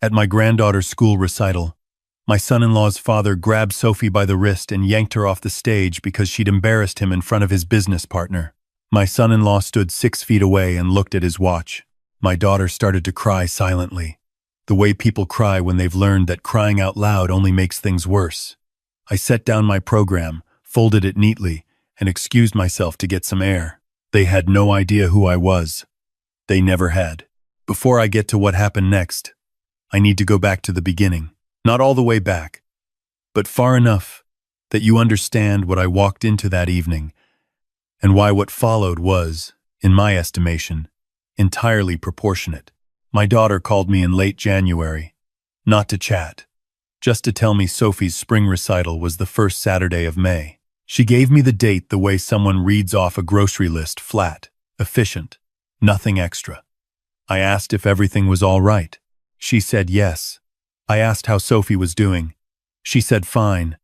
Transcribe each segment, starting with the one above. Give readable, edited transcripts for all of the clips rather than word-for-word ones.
At my granddaughter's school recital, my son-in-law's father grabbed Sophie by the wrist and yanked her off the stage because she'd embarrassed him in front of his business partner. My son-in-law stood 6 feet away and looked at his watch. My daughter started to cry silently, the way people cry when they've learned that crying out loud only makes things worse. I set down my program, folded it neatly, and excused myself to get some air. They had no idea who I was. They never had. Before I get to what happened next, I need to go back to the beginning. Not all the way back, but far enough that you understand what I walked into that evening and why what followed was, in my estimation, entirely proportionate. My daughter called me in late January, not to chat, just to tell me Sophie's spring recital was the first Saturday of May. She gave me the date the way someone reads off a grocery list, flat, efficient, nothing extra. I asked if everything was all right. She said yes. I asked how Sophie was doing. She said fine.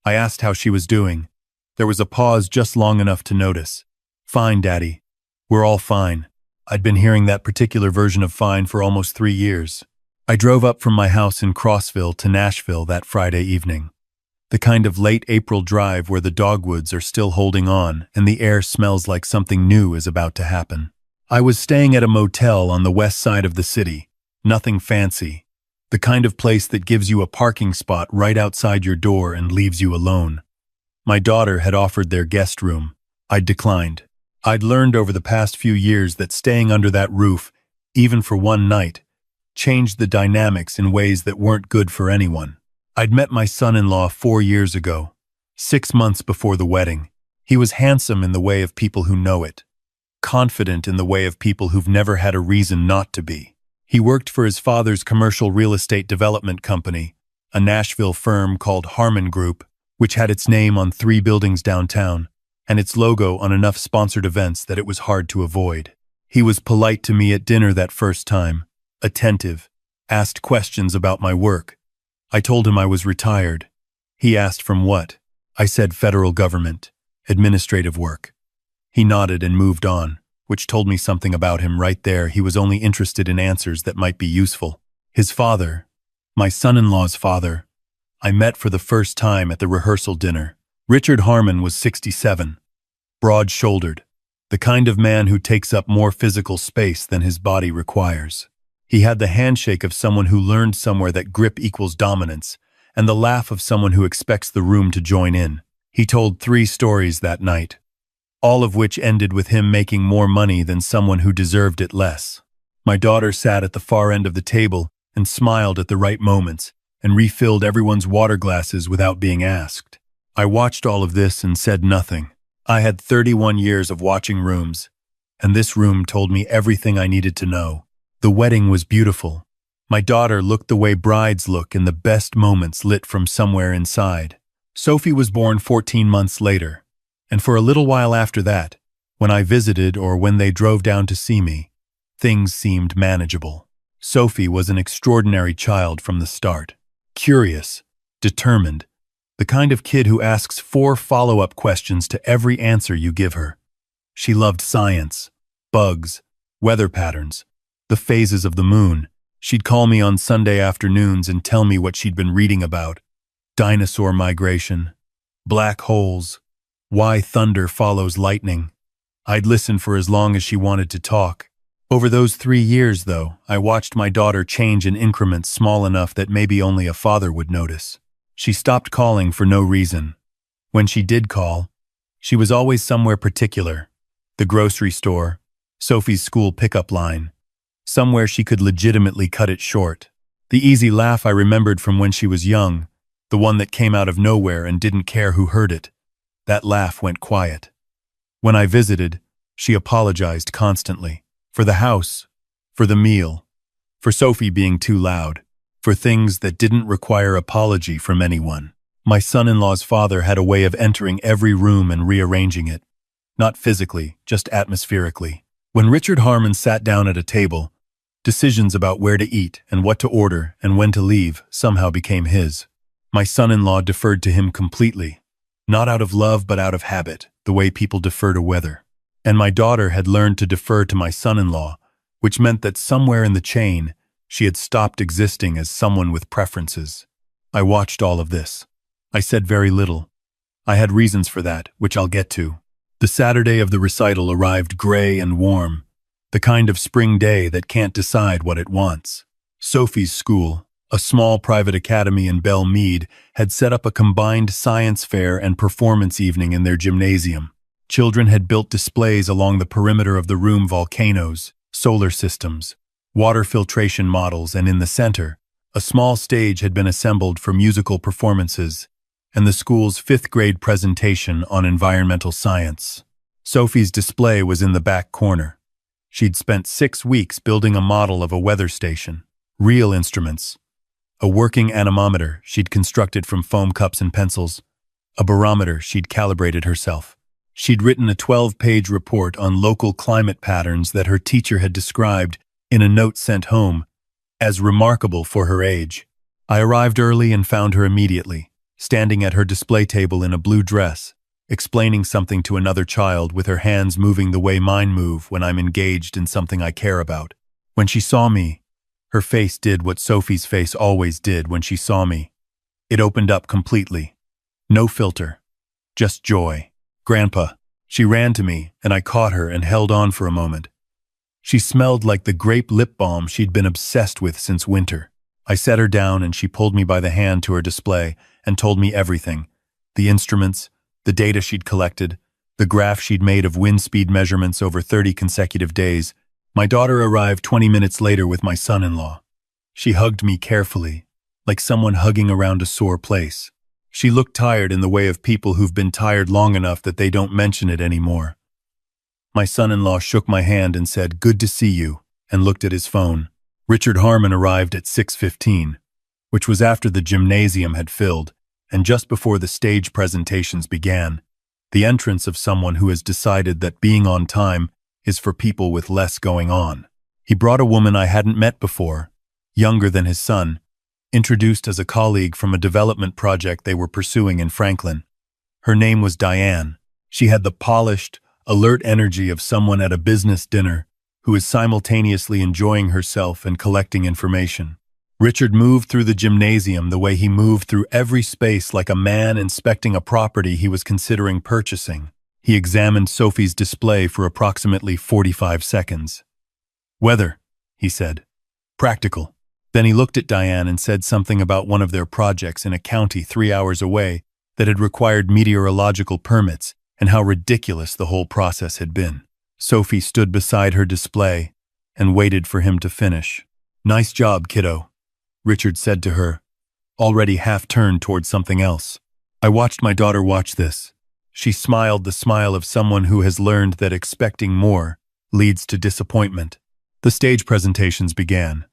I asked how she was doing. There was a pause just long enough to notice. Fine, Daddy. We're all fine. I'd been hearing that particular version of fine for almost 3 years. I drove up from my house in Crossville to Nashville that Friday evening. The kind of late April drive where the dogwoods are still holding on and the air smells like something new is about to happen. I was staying at a motel on the west side of the city. Nothing fancy. The kind of place that gives you a parking spot right outside your door and leaves you alone. My daughter had offered their guest room. I'd declined. I'd learned over the past few years that staying under that roof, even for one night, changed the dynamics in ways that weren't good for anyone. I'd met my son-in-law 4 years ago, 6 months before the wedding. He was handsome in the way of people who know it, confident in the way of people who've never had a reason not to be. He worked for his father's commercial real estate development company, a Nashville firm called Harmon Group, which had its name on 3 buildings downtown, and its logo on enough sponsored events that it was hard to avoid. He was polite to me at dinner that first time, attentive, asked questions about my work. I told him I was retired. He asked from what? I said federal government, administrative work. He nodded and moved on, which told me something about him right there. He was only interested in answers that might be useful. His father, my son-in-law's father, I met for the first time at the rehearsal dinner. Richard Harmon was 67, broad-shouldered, the kind of man who takes up more physical space than his body requires. He had the handshake of someone who learned somewhere that grip equals dominance, and the laugh of someone who expects the room to join in. He told 3 stories that night, all of which ended with him making more money than someone who deserved it less. My daughter sat at the far end of the table and smiled at the right moments and refilled everyone's water glasses without being asked. I watched all of this and said nothing. I had 31 years of watching rooms, and this room told me everything I needed to know. The wedding was beautiful. My daughter looked the way brides look in the best moments lit from somewhere inside. Sophie was born 14 months later. And for a little while after that, when I visited or when they drove down to see me, things seemed manageable. Sophie was an extraordinary child from the start. Curious, determined, the kind of kid who asks 4 follow-up questions to every answer you give her. She loved science, bugs, weather patterns, the phases of the moon. She'd call me on Sunday afternoons and tell me what she'd been reading about. Dinosaur migration, black holes, why thunder follows lightning. I'd listen for as long as she wanted to talk. Over those 3 years, though, I watched my daughter change in increments small enough that maybe only a father would notice. She stopped calling for no reason. When she did call, she was always somewhere particular. The grocery store, Sophie's school pickup line, somewhere she could legitimately cut it short. The easy laugh I remembered from when she was young, the one that came out of nowhere and didn't care who heard it. That laugh went quiet. When I visited, she apologized constantly. For the house, for the meal, for Sophie being too loud, for things that didn't require apology from anyone. My son-in-law's father had a way of entering every room and rearranging it. Not physically, just atmospherically. When Richard Harmon sat down at a table, decisions about where to eat and what to order and when to leave somehow became his. My son-in-law deferred to him completely. Not out of love, but out of habit, the way people defer to weather. And my daughter had learned to defer to my son-in-law, which meant that somewhere in the chain, She had stopped existing as someone with preferences. I watched all of this. I said very little. I had reasons for that, which I'll get to. The Saturday of the recital arrived gray and warm, the kind of spring day that can't decide what it wants. Sophie's school, a small private academy in Belle Meade, had set up a combined science fair and performance evening in their gymnasium. Children had built displays along the perimeter of the room: volcanoes, solar systems, water filtration models, and in the center, a small stage had been assembled for musical performances and the school's fifth-grade presentation on environmental science. Sophie's display was in the back corner. She'd spent 6 weeks building a model of a weather station, real instruments, a working anemometer she'd constructed from foam cups and pencils, a barometer she'd calibrated herself. She'd written a 12-page report on local climate patterns that her teacher had described in a note sent home as remarkable for her age. I arrived early and found her immediately, standing at her display table in a blue dress, explaining something to another child with her hands moving the way mine move when I'm engaged in something I care about. When she saw me, her face did what Sophie's face always did when she saw me. It opened up completely. No filter. Just joy. "Grandpa." She ran to me, and I caught her and held on for a moment. She smelled like the grape lip balm she'd been obsessed with since winter. I set her down and she pulled me by the hand to her display and told me everything. The instruments, the data she'd collected, the graph she'd made of wind speed measurements over 30 consecutive days. My daughter arrived 20 minutes later with my son-in-law. She hugged me carefully, like someone hugging around a sore place. She looked tired in the way of people who've been tired long enough that they don't mention it anymore. My son-in-law shook my hand and said, "Good to see you," and looked at his phone. Richard Harmon arrived at 6:15, which was after the gymnasium had filled, and just before the stage presentations began. The entrance of someone who has decided that being on time is for people with less going on. He brought a woman I hadn't met before, younger than his son, introduced as a colleague from a development project they were pursuing in Franklin. Her name was Diane. She had the polished, alert energy of someone at a business dinner who is simultaneously enjoying herself and collecting information. Richard moved through the gymnasium the way he moved through every space, like a man inspecting a property he was considering purchasing. He examined Sophie's display for approximately 45 seconds. "Weather," he said. "Practical." Then he looked at Diane and said something about one of their projects in a county 3 hours away that had required meteorological permits and how ridiculous the whole process had been. Sophie stood beside her display and waited for him to finish. "Nice job, kiddo," Richard said to her, already half-turned toward something else. I watched my daughter watch this. She smiled the smile of someone who has learned that expecting more leads to disappointment. The stage presentations began.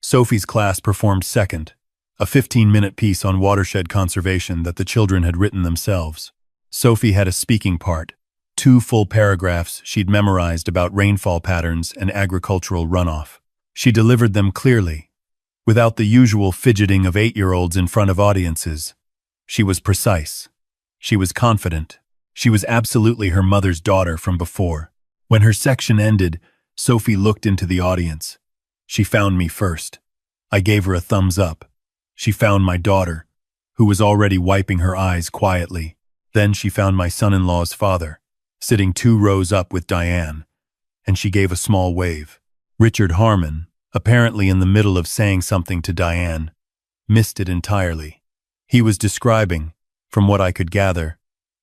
Sophie's class performed second, a 15-minute piece on watershed conservation that the children had written themselves. Sophie had a speaking part, 2 full paragraphs she'd memorized about rainfall patterns and agricultural runoff. She delivered them clearly, without the usual fidgeting of 8-year-olds in front of audiences. She was precise. She was confident. She was absolutely her mother's daughter from before. When her section ended, Sophie looked into the audience. She found me first. I gave her a thumbs up. She found my daughter, who was already wiping her eyes quietly. Then she found my son-in-law's father, sitting 2 rows up with Diane, and she gave a small wave. Richard Harmon, apparently in the middle of saying something to Diane, missed it entirely. He was describing, from what I could gather,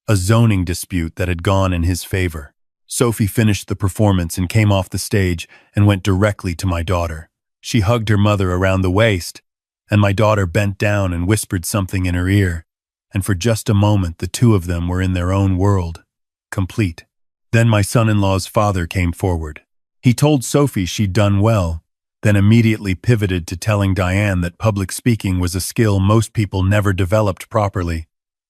a zoning dispute that had gone in his favor. Sophie finished the performance and came off the stage and went directly to my daughter. She hugged her mother around the waist, and my daughter bent down and whispered something in her ear, and for just a moment the two of them were in their own world, complete. Then my son-in-law's father came forward. He told Sophie she'd done well, then immediately pivoted to telling Diane that public speaking was a skill most people never developed properly,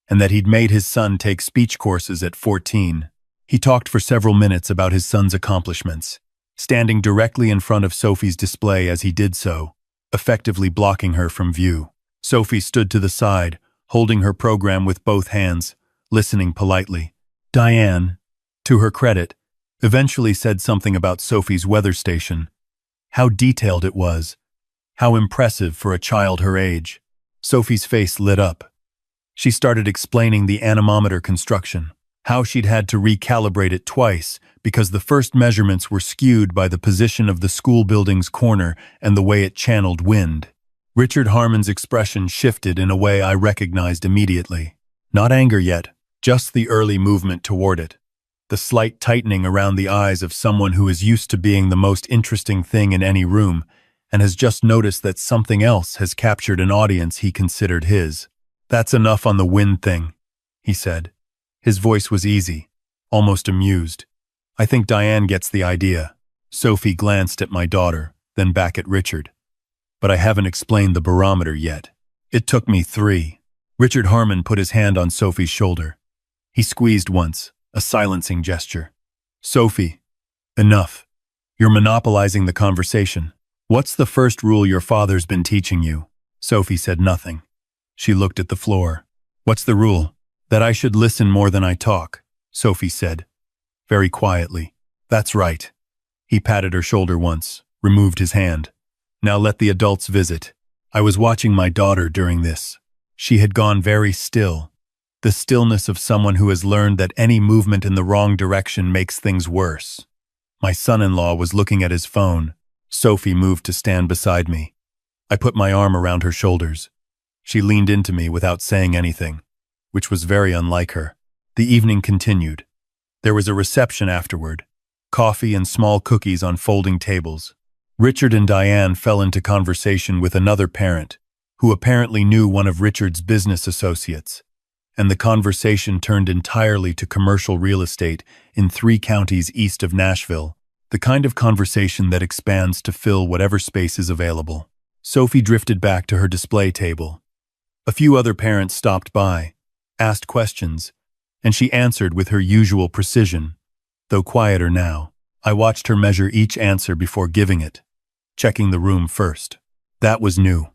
and that he'd made his son take speech courses at 14. He talked for several minutes about his son's accomplishments, standing directly in front of Sophie's display as he did so, effectively blocking her from view. Sophie stood to the side, holding her program with both hands, listening politely. Diane, to her credit, eventually said something about Sophie's weather station, how detailed it was, How impressive for a child her age. Sophie's face lit up. She started explaining the anemometer construction, how she'd had to recalibrate it twice because the first measurements were skewed by the position of the school building's corner and the way it channeled wind. Richard Harmon's expression shifted in a way I recognized immediately. Not anger yet, just the early movement toward it. The slight tightening around the eyes of someone who is used to being the most interesting thing in any room and has just noticed that something else has captured an audience he considered his. "That's enough on the wind thing," he said. His voice was easy, almost amused. "I think Diane gets the idea." Sophie glanced at my daughter, then back at Richard. "But I haven't explained the barometer yet. It took me 3. Richard Harmon put his hand on Sophie's shoulder. He squeezed once, a silencing gesture. "Sophie, enough. You're monopolizing the conversation. What's the first rule your father's been teaching you?" Sophie said nothing. She looked at the floor. "What's the rule?" "That I should listen more than I talk," Sophie said, very quietly. "That's right." He patted her shoulder once, removed his hand. "Now let the adults visit." I was watching my daughter during this. She had gone very still. The stillness of someone who has learned that any movement in the wrong direction makes things worse. My son-in-law was looking at his phone. Sophie moved to stand beside me. I put my arm around her shoulders. She leaned into me without saying anything, which was very unlike her. The evening continued. There was a reception afterward, coffee and small cookies on folding tables. Richard and Diane fell into conversation with another parent, who apparently knew one of Richard's business associates, and the conversation turned entirely to commercial real estate in 3 counties east of Nashville, the kind of conversation that expands to fill whatever space is available. Sophie drifted back to her display table. A few other parents stopped by, asked questions, and she answered with her usual precision, though quieter now. I watched her measure each answer before giving it, checking the room first. That was new.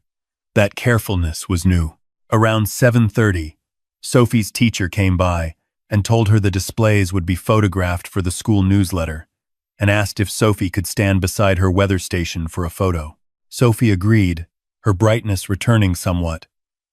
That carefulness was new. Around 7:30, Sophie's teacher came by and told her the displays would be photographed for the school newsletter, and asked if Sophie could stand beside her weather station for a photo. Sophie agreed, her brightness returning somewhat,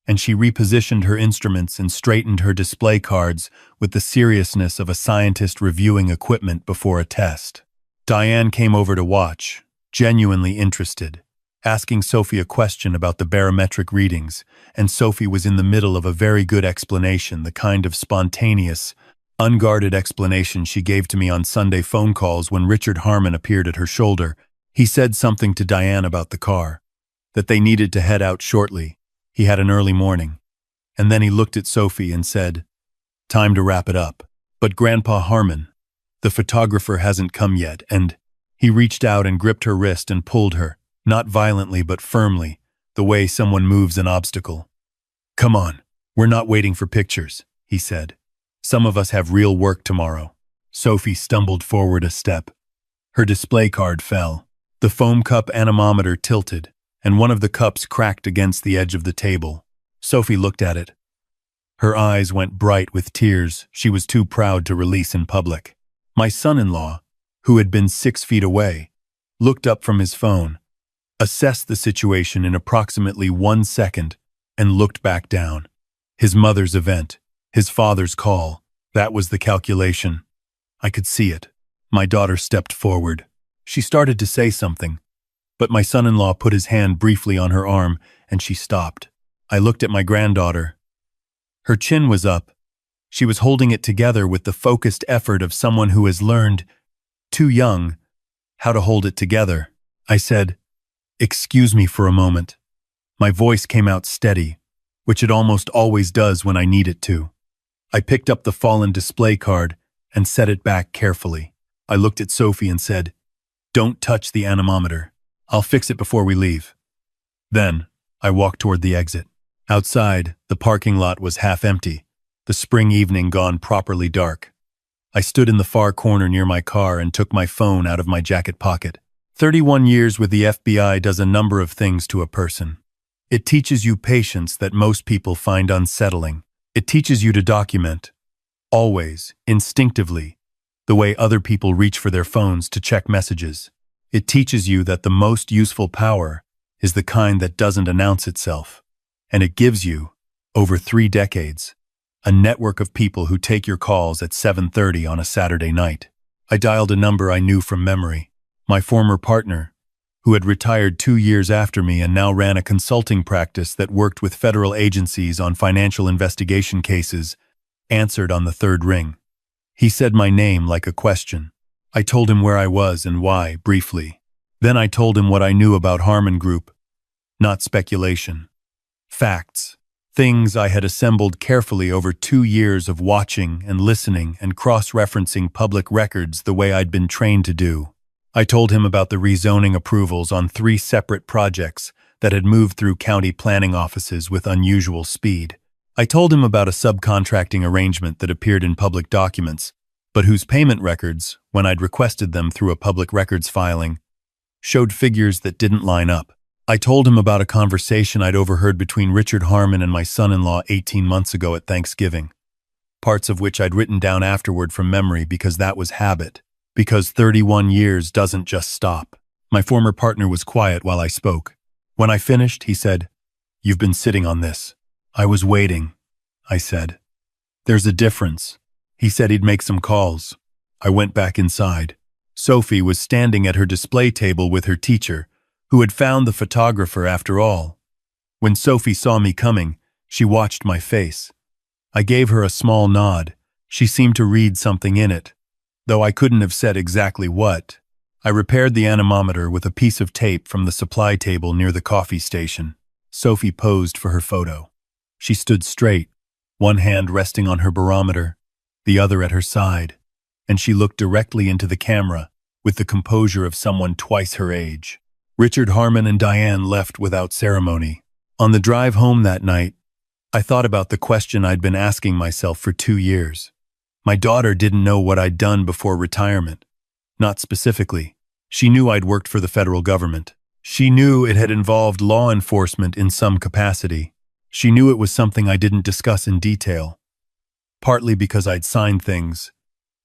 and she repositioned her instruments and straightened her display cards with the seriousness of a scientist reviewing equipment before a test. Diane came over to watch, genuinely interested, asking Sophie a question about the barometric readings, and Sophie was in the middle of a very good explanation, the kind of spontaneous, unguarded explanation she gave to me on Sunday phone calls when Richard Harmon appeared at her shoulder. He said something to Diane about the car, that they needed to head out shortly. He had an early morning. And then he looked at Sophie and said, "Time to wrap it up. But Grandpa Harmon, the photographer hasn't come yet," and he reached out and gripped her wrist and pulled her, not violently but firmly, the way someone moves an obstacle. "Come on, we're not waiting for pictures," he said. "Some of us have real work tomorrow." Sophie stumbled forward a step. Her display card fell. The foam cup anemometer tilted, and one of the cups cracked against the edge of the table. Sophie looked at it. Her eyes went bright with tears she was too proud to release in public. My son-in-law, who had been 6 feet away, looked up from his phone, assessed the situation in approximately 1 second, and looked back down. His mother's event, his father's call, that was the calculation. I could see it. My daughter stepped forward. She started to say something, but my son-in-law put his hand briefly on her arm, and she stopped. I looked at my granddaughter. Her chin was up. She was holding it together with the focused effort of someone who has learned, too young, how to hold it together. I said, "Excuse me for a moment." My voice came out steady, which it almost always does when I need it to. I picked up the fallen display card and set it back carefully. I looked at Sophie and said, "Don't touch the anemometer. I'll fix it before we leave." Then, I walked toward the exit. Outside, the parking lot was half empty, the spring evening gone properly dark. I stood in the far corner near my car and took my phone out of my jacket pocket. 31 years with the FBI does a number of things to a person. It teaches you patience that most people find unsettling. It teaches you to document, always, instinctively, the way other people reach for their phones to check messages. It teaches you that the most useful power is the kind that doesn't announce itself. And it gives you, over 3 decades, a network of people who take your calls at 7:30 on a Saturday night. I dialed a number I knew from memory. My former partner, who had retired 2 years after me and now ran a consulting practice that worked with federal agencies on financial investigation cases, answered on the third ring. He said my name like a question. I told him where I was and why, briefly. Then I told him what I knew about Harmon Group. Not speculation. Facts. Things I had assembled carefully over 2 years of watching and listening and cross-referencing public records the way I'd been trained to do. I told him about the rezoning approvals on 3 separate projects that had moved through county planning offices with unusual speed. I told him about a subcontracting arrangement that appeared in public documents, but whose payment records, when I'd requested them through a public records filing, showed figures that didn't line up. I told him about a conversation I'd overheard between Richard Harmon and my son-in-law 18 months ago at Thanksgiving, parts of which I'd written down afterward from memory because that was habit, because 31 years doesn't just stop. My former partner was quiet while I spoke. When I finished, he said, "You've been sitting on this." "I was waiting," I said. "There's a difference." He said he'd make some calls. I went back inside. Sophie was standing at her display table with her teacher, who had found the photographer after all. When Sophie saw me coming, she watched my face. I gave her a small nod. She seemed to read something in it, though I couldn't have said exactly what. I repaired the anemometer with a piece of tape from the supply table near the coffee station. Sophie posed for her photo. She stood straight, one hand resting on her barometer, the other at her side, and she looked directly into the camera with the composure of someone twice her age. Richard Harmon and Diane left without ceremony. On the drive home that night, I thought about the question I'd been asking myself for 2 years. My daughter didn't know what I'd done before retirement. Not specifically. She knew I'd worked for the federal government. She knew it had involved law enforcement in some capacity. She knew it was something I didn't discuss in detail. Partly because I'd signed things,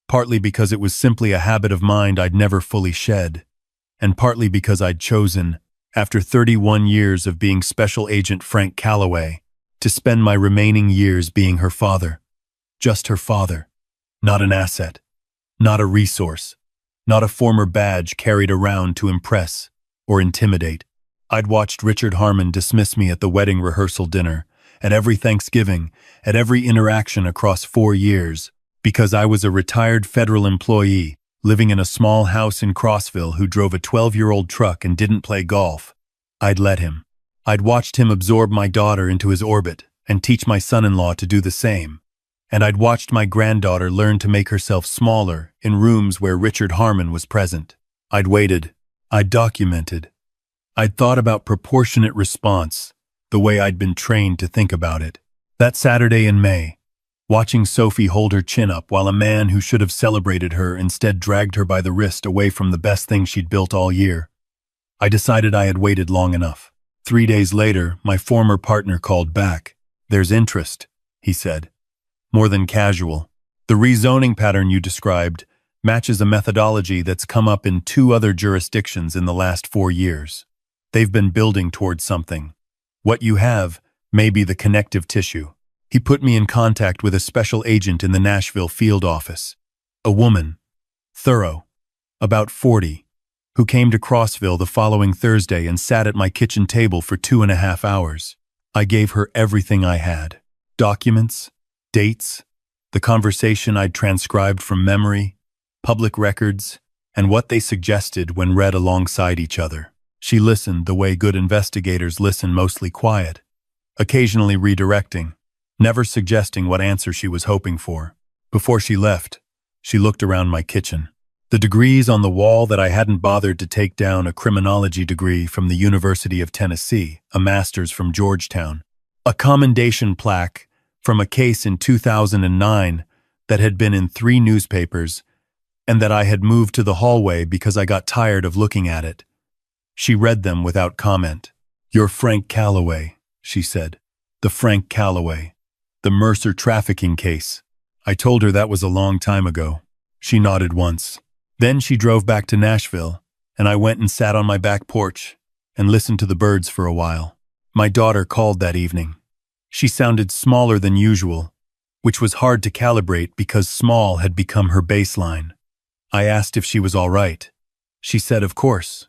partly because it was simply a habit of mind I'd never fully shed, and partly because I'd chosen, after 31 years of being Special Agent Frank Calloway, to spend my remaining years being her father. Just her father. Not an asset. Not a resource. Not a former badge carried around to impress or intimidate. I'd watched Richard Harmon dismiss me at the wedding rehearsal dinner, at every Thanksgiving, at every interaction across 4 years, because I was a retired federal employee living in a small house in Crossville who drove a 12-year-old truck and didn't play golf. I'd let him. I'd watched him absorb my daughter into his orbit and teach my son-in-law to do the same. And I'd watched my granddaughter learn to make herself smaller in rooms where Richard Harmon was present. I'd waited. I'd documented. I'd thought about proportionate response, the way I'd been trained to think about it. That Saturday in May, watching Sophie hold her chin up while a man who should have celebrated her instead dragged her by the wrist away from the best thing she'd built all year, I decided I had waited long enough. 3 days later, my former partner called back. "There's interest," he said. "More than casual. The rezoning pattern you described matches a methodology that's come up in 2 other jurisdictions in the last 4 years. They've been building towards something. What you have may be the connective tissue." He put me in contact with a special agent in the Nashville field office. A woman, thorough, about 40, who came to Crossville the following Thursday and sat at my kitchen table for 2.5 hours. I gave her everything I had. Documents, dates, the conversation I'd transcribed from memory, public records, and what they suggested when read alongside each other. She listened the way good investigators listen, mostly quiet, occasionally redirecting, never suggesting what answer she was hoping for. Before she left, she looked around my kitchen. The degrees on the wall that I hadn't bothered to take down: a criminology degree from the University of Tennessee, a master's from Georgetown, a commendation plaque from a case in 2009 that had been in 3 newspapers and that I had moved to the hallway because I got tired of looking at it. She read them without comment. "You're Frank Calloway," she said. "The Frank Calloway. The Mercer trafficking case." I told her that was a long time ago. She nodded once. Then she drove back to Nashville, and I went and sat on my back porch, and listened to the birds for a while. My daughter called that evening. She sounded smaller than usual, which was hard to calibrate because small had become her baseline. I asked if she was all right. She said, of course.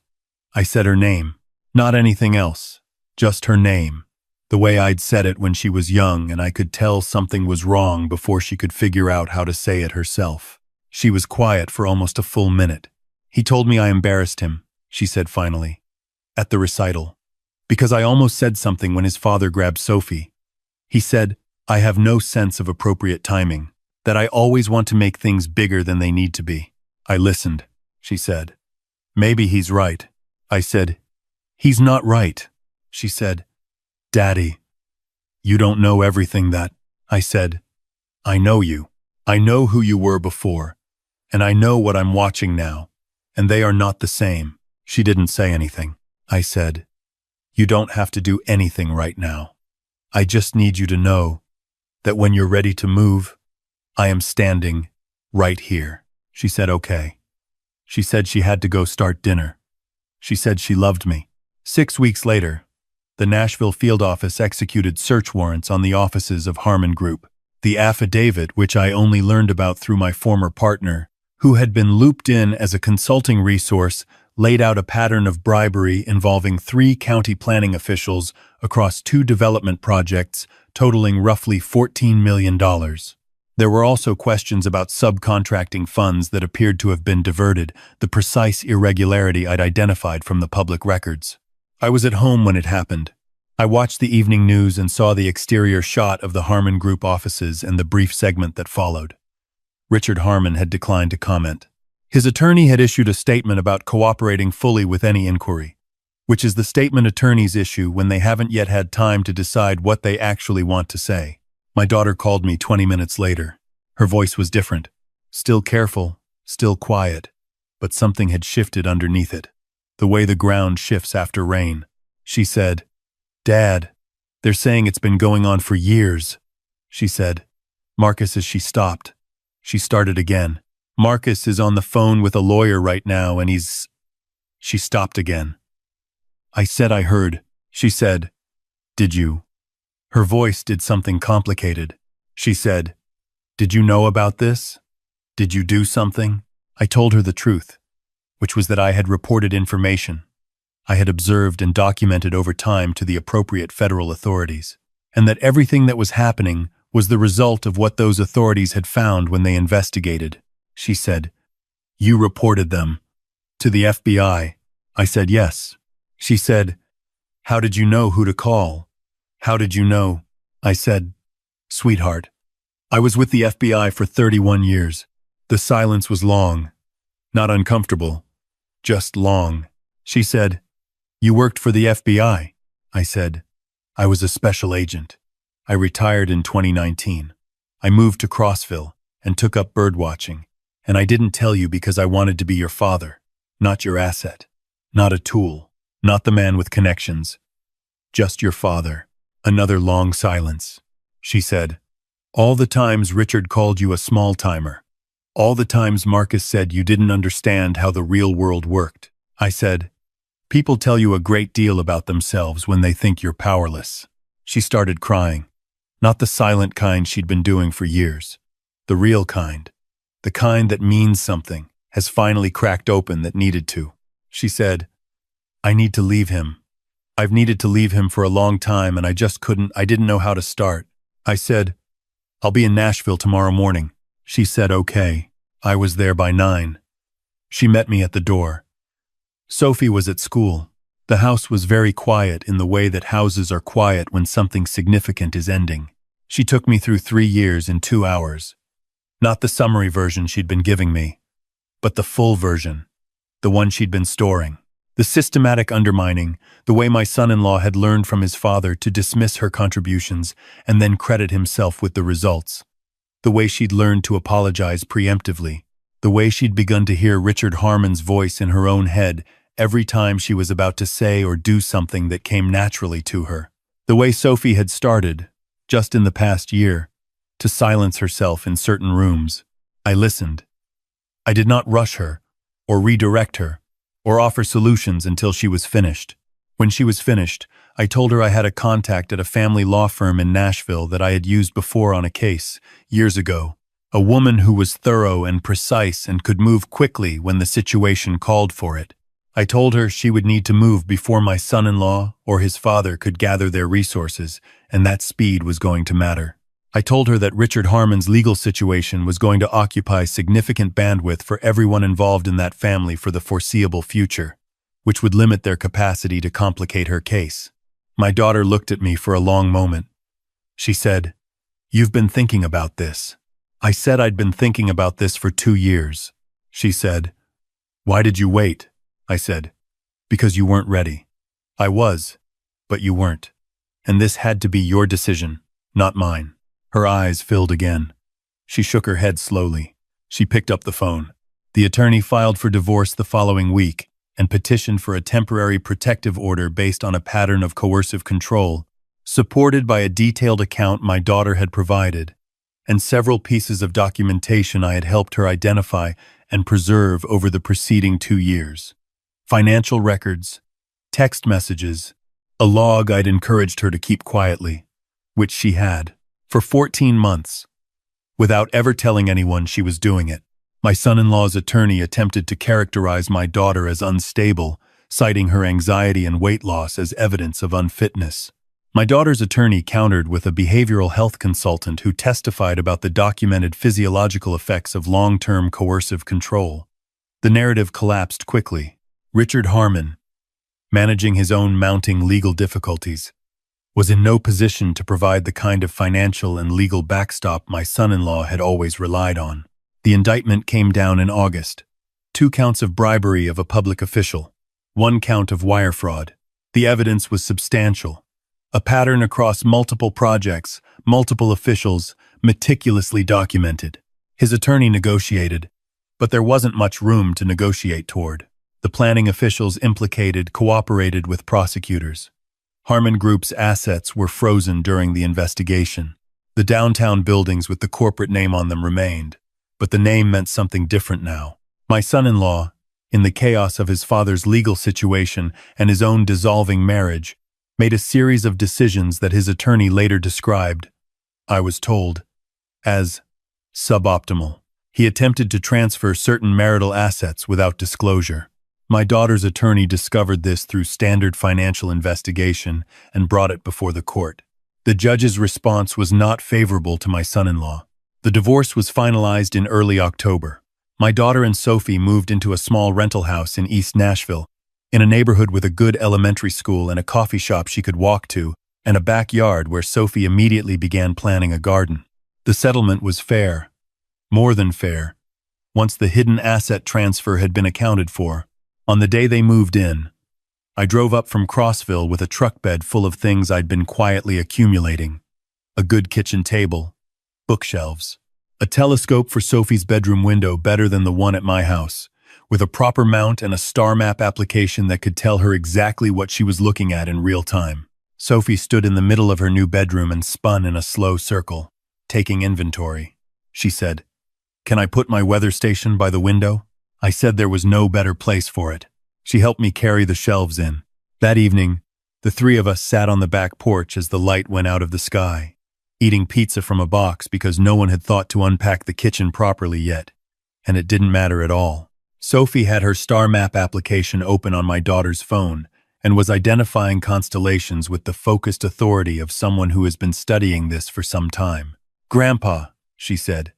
I said her name. Not anything else. Just her name. The way I'd said it when she was young, and I could tell something was wrong before she could figure out how to say it herself. She was quiet for almost a full minute. He told me I embarrassed him, she said finally, at the recital, because I almost said something when his father grabbed Sophie. He said, I have no sense of appropriate timing, that I always want to make things bigger than they need to be. I listened, she said. Maybe he's right. I said, he's not right. She said, Daddy, you don't know everything that. I said, I know you. I know who you were before, and I know what I'm watching now, and they are not the same. She didn't say anything. I said, you don't have to do anything right now. I just need you to know that when you're ready to move, I am standing right here. She said, okay. She said she had to go start dinner. She said she loved me. 6 weeks later, the Nashville field office executed search warrants on the offices of Harmon Group. The affidavit, which I only learned about through my former partner, who had been looped in as a consulting resource, laid out a pattern of bribery involving 3 county planning officials across 2 development projects totaling roughly $14 million. There were also questions about subcontracting funds that appeared to have been diverted, the precise irregularity I'd identified from the public records. I was at home when it happened. I watched the evening news and saw the exterior shot of the Harmon Group offices and the brief segment that followed. Richard Harmon had declined to comment. His attorney had issued a statement about cooperating fully with any inquiry, which is the statement attorneys issue when they haven't yet had time to decide what they actually want to say. My daughter called me 20 minutes later. Her voice was different. Still careful, still quiet, but something had shifted underneath it. The way the ground shifts after rain. She said, Dad, they're saying it's been going on for years. She said, Marcus, as she stopped. She started again. Marcus is on the phone with a lawyer right now and he's... She stopped again. I said I heard. She said, did you? Her voice did something complicated. She said, did you know about this? Did you do something? I told her the truth, which was that I had reported information I had observed and documented over time to the appropriate federal authorities, and that everything that was happening was the result of what those authorities had found when they investigated. She said, you reported them to the FBI. I said, yes. She said, how did you know who to call? How did you know? I said, sweetheart, I was with the FBI for 31 years. The silence was long, not uncomfortable, just long. She said, you worked for the FBI. I said, I was a special agent. I retired in 2019. I moved to Crossville and took up birdwatching, and I didn't tell you because I wanted to be your father, not your asset, not a tool, not the man with connections, just your father. Another long silence. She said, all the times Richard called you a small-timer, all the times Marcus said you didn't understand how the real world worked. I said, people tell you a great deal about themselves when they think you're powerless. She started crying, not the silent kind she'd been doing for years, the real kind, the kind that means something, has finally cracked open that needed to. She said, I need to leave him. I've needed to leave him for a long time and I just couldn't, I didn't know how to start. I said, I'll be in Nashville tomorrow morning. She said, okay. I was there by 9. She met me at the door. Sophie was at school. The house was very quiet in the way that houses are quiet when something significant is ending. She took me through 3 years in 2 hours. Not the summary version she'd been giving me, but the full version, the one she'd been storing. The systematic undermining, the way my son-in-law had learned from his father to dismiss her contributions and then credit himself with the results. The way she'd learned to apologize preemptively. The way she'd begun to hear Richard Harmon's voice in her own head every time she was about to say or do something that came naturally to her. The way Sophie had started, just in the past year, to silence herself in certain rooms. I listened. I did not rush her, or redirect her, or offer solutions until she was finished. When she was finished, I told her I had a contact at a family law firm in Nashville that I had used before on a case, years ago. A woman who was thorough and precise and could move quickly when the situation called for it. I told her she would need to move before my son-in-law or his father could gather their resources, and that speed was going to matter. I told her that Richard Harmon's legal situation was going to occupy significant bandwidth for everyone involved in that family for the foreseeable future, which would limit their capacity to complicate her case. My daughter looked at me for a long moment. She said, "You've been thinking about this." I said I'd been thinking about this for 2 years. She said, "Why did you wait?" I said, "Because you weren't ready." I was, but you weren't. And this had to be your decision, not mine. Her eyes filled again. She shook her head slowly. She picked up the phone. The attorney filed for divorce the following week and petitioned for a temporary protective order based on a pattern of coercive control, supported by a detailed account my daughter had provided, and several pieces of documentation I had helped her identify and preserve over the preceding 2 years. Financial records, text messages, a log I'd encouraged her to keep quietly, which she had, for 14 months, without ever telling anyone she was doing it. My son-in-law's attorney attempted to characterize my daughter as unstable, citing her anxiety and weight loss as evidence of unfitness. My daughter's attorney countered with a behavioral health consultant who testified about the documented physiological effects of long-term coercive control. The narrative collapsed quickly. Richard Harmon, managing his own mounting legal difficulties, was in no position to provide the kind of financial and legal backstop my son-in-law had always relied on. The indictment came down in August. 2 counts of bribery of a public official, 1 count of wire fraud. The evidence was substantial. A pattern across multiple projects, multiple officials, meticulously documented. His attorney negotiated, but there wasn't much room to negotiate toward. The planning officials implicated cooperated with prosecutors. Harmon Group's assets were frozen during the investigation. The downtown buildings with the corporate name on them remained, but the name meant something different now. My son-in-law, in the chaos of his father's legal situation and his own dissolving marriage, made a series of decisions that his attorney later described, I was told, as suboptimal. He attempted to transfer certain marital assets without disclosure. My daughter's attorney discovered this through standard financial investigation and brought it before the court. The judge's response was not favorable to my son-in-law. The divorce was finalized in early October. My daughter and Sophie moved into a small rental house in East Nashville, in a neighborhood with a good elementary school and a coffee shop she could walk to, and a backyard where Sophie immediately began planning a garden. The settlement was fair, more than fair, once the hidden asset transfer had been accounted for. On the day they moved in, I drove up from Crossville with a truck bed full of things I'd been quietly accumulating. A good kitchen table, bookshelves, a telescope for Sophie's bedroom window better than the one at my house, with a proper mount and a star map application that could tell her exactly what she was looking at in real time. Sophie stood in the middle of her new bedroom and spun in a slow circle, taking inventory. She said, "Can I put my weather station by the window?" I said there was no better place for it. She helped me carry the shelves in. That evening, the 3 of us sat on the back porch as the light went out of the sky, eating pizza from a box because no one had thought to unpack the kitchen properly yet, and it didn't matter at all. Sophie had her star map application open on my daughter's phone and was identifying constellations with the focused authority of someone who has been studying this for some time. "Grandpa," she said,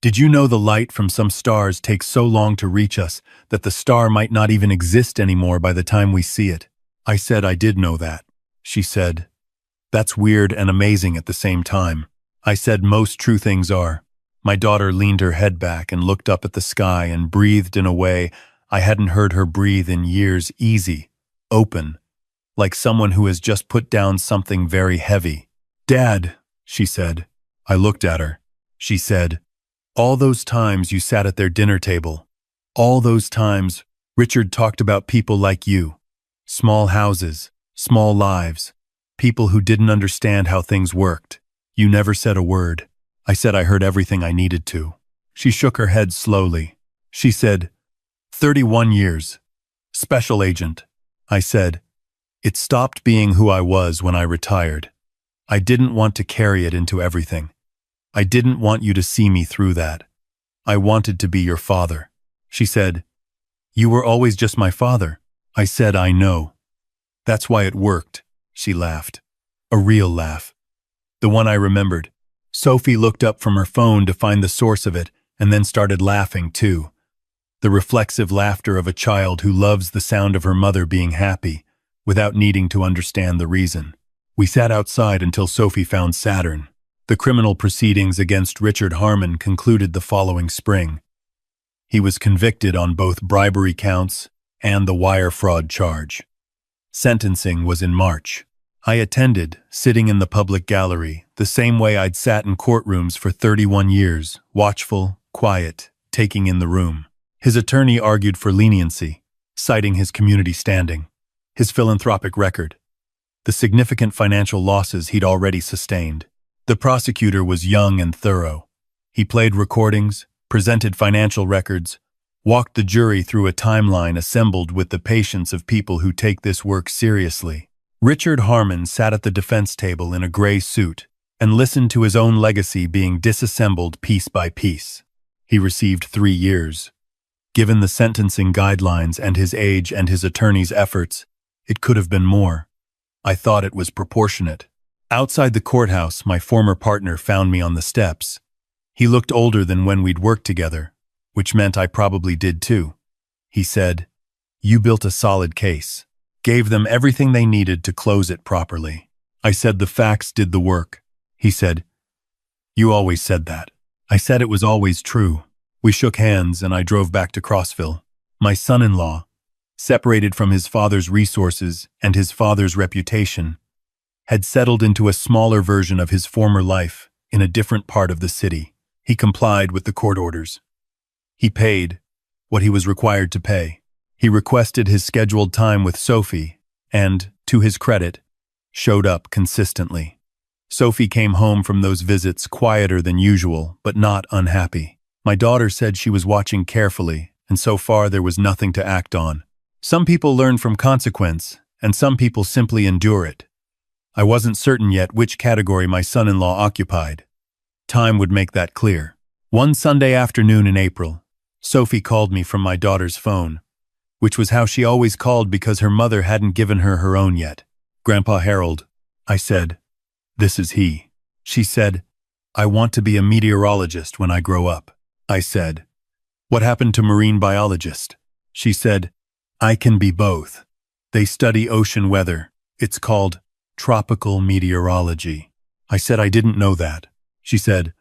"did you know the light from some stars takes so long to reach us that the star might not even exist anymore by the time we see it?" I said I did know that. She said, "That's weird and amazing at the same time." I said most true things are. My daughter leaned her head back and looked up at the sky and breathed in a way I hadn't heard her breathe in years, easy, open, like someone who has just put down something very heavy. "Dad," she said. I looked at her. She said, "All those times you sat at their dinner table, all those times Richard talked about people like you, small houses, small lives, people who didn't understand how things worked. You never said a word." I said I heard everything I needed to. She shook her head slowly. She said, 31 years. Special agent. I said, It stopped being who I was when I retired. I didn't want to carry it into everything. I didn't want you to see me through that. I wanted to be your father. She said, "You were always just my father." I said, "I know." "That's why it worked." She laughed. A real laugh. The one I remembered. Sophie looked up from her phone to find the source of it and then started laughing too. The reflexive laughter of a child who loves the sound of her mother being happy without needing to understand the reason. We sat outside until Sophie found Saturn. The criminal proceedings against Richard Harmon concluded the following spring. He was convicted on both bribery counts and the wire fraud charge. Sentencing was in March. I attended, sitting in the public gallery, the same way I'd sat in courtrooms for 31 years, watchful, quiet, taking in the room. His attorney argued for leniency, citing his community standing, his philanthropic record, the significant financial losses he'd already sustained. The prosecutor was young and thorough. He played recordings, presented financial records, walked the jury through a timeline assembled with the patience of people who take this work seriously. Richard Harmon sat at the defense table in a gray suit and listened to his own legacy being disassembled piece by piece. He received 3 years. Given the sentencing guidelines and his age and his attorney's efforts, it could have been more. I thought it was proportionate. Outside the courthouse, my former partner found me on the steps. He looked older than when we'd worked together, which meant I probably did too. He said, "You built a solid case. Gave them everything they needed to close it properly." I said the facts did the work. He said, "You always said that." I said it was always true. We shook hands and I drove back to Crossville. My son-in-law, separated from his father's resources and his father's reputation, had settled into a smaller version of his former life in a different part of the city. He complied with the court orders. He paid what he was required to pay. He requested his scheduled time with Sophie and, to his credit, showed up consistently. Sophie came home from those visits quieter than usual, but not unhappy. My daughter said she was watching carefully, and so far there was nothing to act on. Some people learn from consequence, and some people simply endure it. I wasn't certain yet which category my son-in-law occupied. Time would make that clear. One Sunday afternoon in April, Sophie called me from my daughter's phone, which was how she always called because her mother hadn't given her her own yet. "Grandpa Harold," I said. "This is he." She said, "I want to be a meteorologist when I grow up." I said, "What happened to marine biologist?" She said, "I can be both. They study ocean weather. It's called tropical meteorology." I said I didn't know that. She said,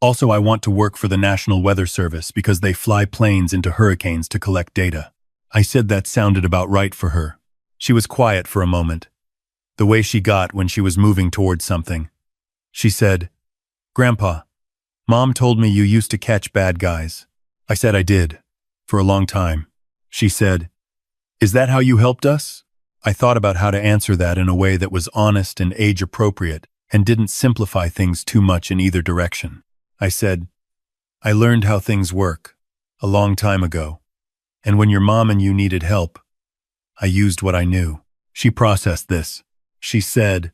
"Also I want to work for the National Weather Service because they fly planes into hurricanes to collect data." I said that sounded about right for her. She was quiet for a moment, the way she got when she was moving towards something. She said, "Grandpa, Mom told me you used to catch bad guys." I said I did, for a long time. She said, "Is that how you helped us?" I thought about how to answer that in a way that was honest and age-appropriate and didn't simplify things too much in either direction. I said, "I learned how things work a long time ago, and when your mom and you needed help, I used what I knew." She processed this. She said,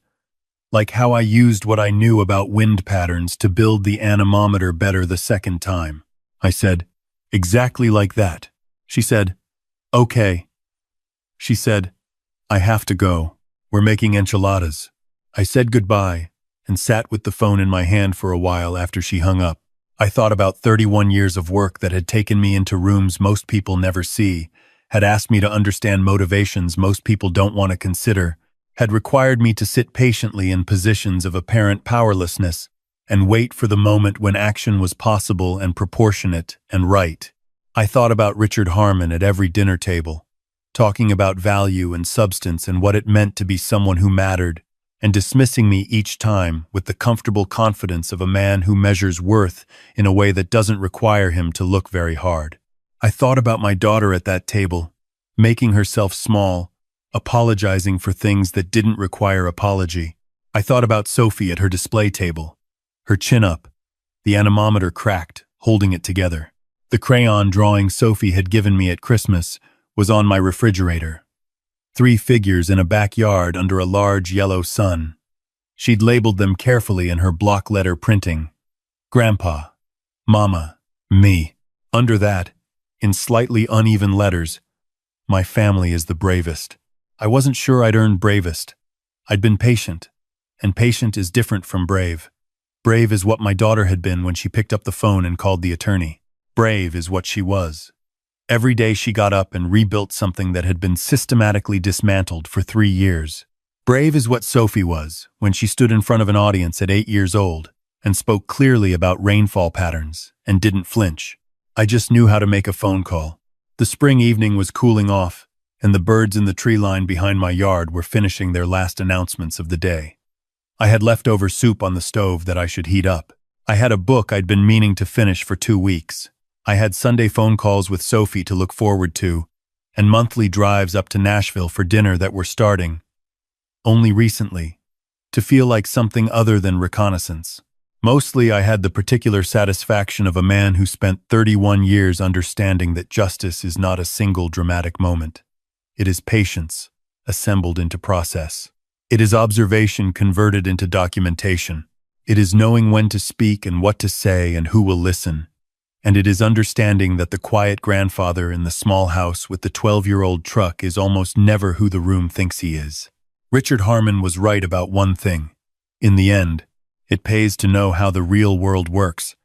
"Like how I used what I knew about wind patterns to build the anemometer better the second time." I said, "Exactly like that." She said, "Okay." She said, "I have to go. We're making enchiladas." I said goodbye and sat with the phone in my hand for a while after she hung up. I thought about 31 years of work that had taken me into rooms most people never see, had asked me to understand motivations most people don't want to consider, had required me to sit patiently in positions of apparent powerlessness and wait for the moment when action was possible and proportionate and right. I thought about Richard Harmon at every dinner table, talking about value and substance and what it meant to be someone who mattered, and dismissing me each time with the comfortable confidence of a man who measures worth in a way that doesn't require him to look very hard. I thought about my daughter at that table, making herself small, apologizing for things that didn't require apology. I thought about Sophie at her display table, her chin up, the anemometer cracked, holding it together. The crayon drawing Sophie had given me at Christmas was on my refrigerator. 3 figures in a backyard under a large yellow sun. She'd labeled them carefully in her block letter printing. Grandpa, Mama, me. Under that, in slightly uneven letters, my family is the bravest. I wasn't sure I'd earned bravest. I'd been patient, and patient is different from brave. Brave is what my daughter had been when she picked up the phone and called the attorney. Brave is what she was. Every day she got up and rebuilt something that had been systematically dismantled for 3 years. Brave is what Sophie was when she stood in front of an audience at 8 years old and spoke clearly about rainfall patterns and didn't flinch. I just knew how to make a phone call. The spring evening was cooling off, and the birds in the tree line behind my yard were finishing their last announcements of the day. I had leftover soup on the stove that I should heat up. I had a book I'd been meaning to finish for 2 weeks. I had Sunday phone calls with Sophie to look forward to, and monthly drives up to Nashville for dinner that were starting, only recently, to feel like something other than reconnaissance. Mostly I had the particular satisfaction of a man who spent 31 years understanding that justice is not a single dramatic moment. It is patience, assembled into process. It is observation converted into documentation. It is knowing when to speak and what to say and who will listen. And it is understanding that the quiet grandfather in the small house with the 12-year-old truck is almost never who the room thinks he is. Richard Harmon was right about one thing. In the end, it pays to know how the real world works,